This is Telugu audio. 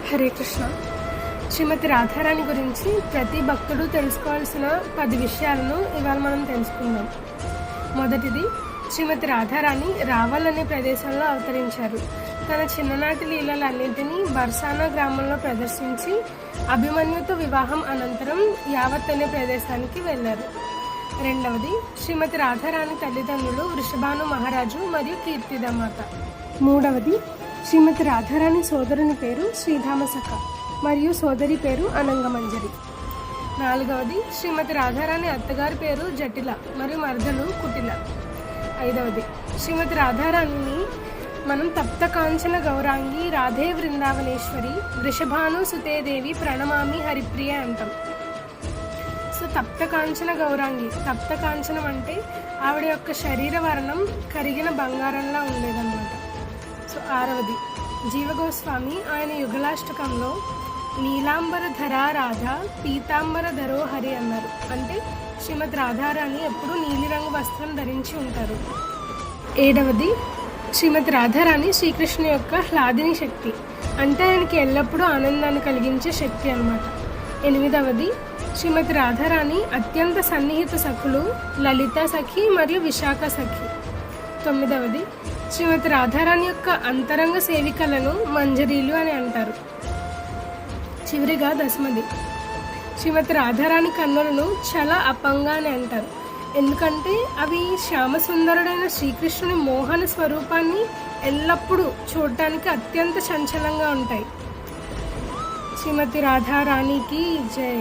హరే కృష్ణ. శ్రీమతి రాధారాణి గురించి ప్రతి భక్తుడు తెలుసుకోవాల్సిన 10 విషయాలను ఇవాళ మనం తెలుసుకుందాం. మొదటిది, శ్రీమతి రాధారాణి రావల్ అనే ప్రదేశంలో అవతరించారు. తన చిన్ననాటి లీలలన్నింటినీ బర్సానా గ్రామంలో ప్రదర్శించి అభిమన్యుతో వివాహం అనంతరం యావత్ అనే ప్రదేశానికి వెళ్లారు. రెండవది, శ్రీమతి రాధారాణి తల్లిదండ్రులు వృషభాను మహారాజు మరియు కీర్తిదామాత. మూడవది, శ్రీమతి రాధారాణి సోదరుని పేరు శ్రీధామసఖ మరియు సోదరి పేరు అనంగమంజరి. నాలుగవది, శ్రీమతి రాధారాణి అత్తగారి పేరు జటిల మరియు మరదలు కుటిల. ఐదవది, శ్రీమతి రాధారాణిని మనం తప్త కాంచన గౌరాంగి రాధే వృందావనేశ్వరి వృషభాను సుతేదేవి ప్రణమామి హరిప్రియ అంటాం. సో తప్త కాంచన గౌరాంగి, తప్త కాంచనం అంటే ఆవిడ యొక్క శరీర వర్ణం కరిగిన బంగారంలా ఉండేదన్నమాట. సో ఆరవది, జీవగోస్వామి ఆయన యుగలాష్టకంలో నీలాంబర ధరా రాధ పీతాంబర ధరో హరి అన్నారు. అంటే శ్రీమతి రాధారాణి ఎప్పుడు నీలిరంగు వస్త్రం ధరించి ఉంటారు. ఏడవది, శ్రీమతి రాధారాణి శ్రీకృష్ణ యొక్క హ్లాదిని శక్తి, అంటే ఆయనకి ఎల్లప్పుడూ ఆనందాన్ని కలిగించే శక్తి అన్నమాట. ఎనిమిదవది, శ్రీమతి రాధారాణి అత్యంత సన్నిహిత సఖులు లలిత సఖి మరియు విశాఖ సఖి. తొమ్మిదవది, శ్రీమతి రాధారాణి యొక్క అంతరంగ సేవికలను మంజరీలు అని అంటారు. చివరిగా దశమది, శ్రీమతి రాధారాణి కన్నులను చల అపంగా అని అంటారు. ఎందుకంటే అవి శ్యామసుందరుడైన శ్రీకృష్ణుని మోహన స్వరూపాన్ని ఎల్లప్పుడూ చూడటానికి అత్యంత చంచలంగా ఉంటాయి. శ్రీమతి రాధారాణికి జై.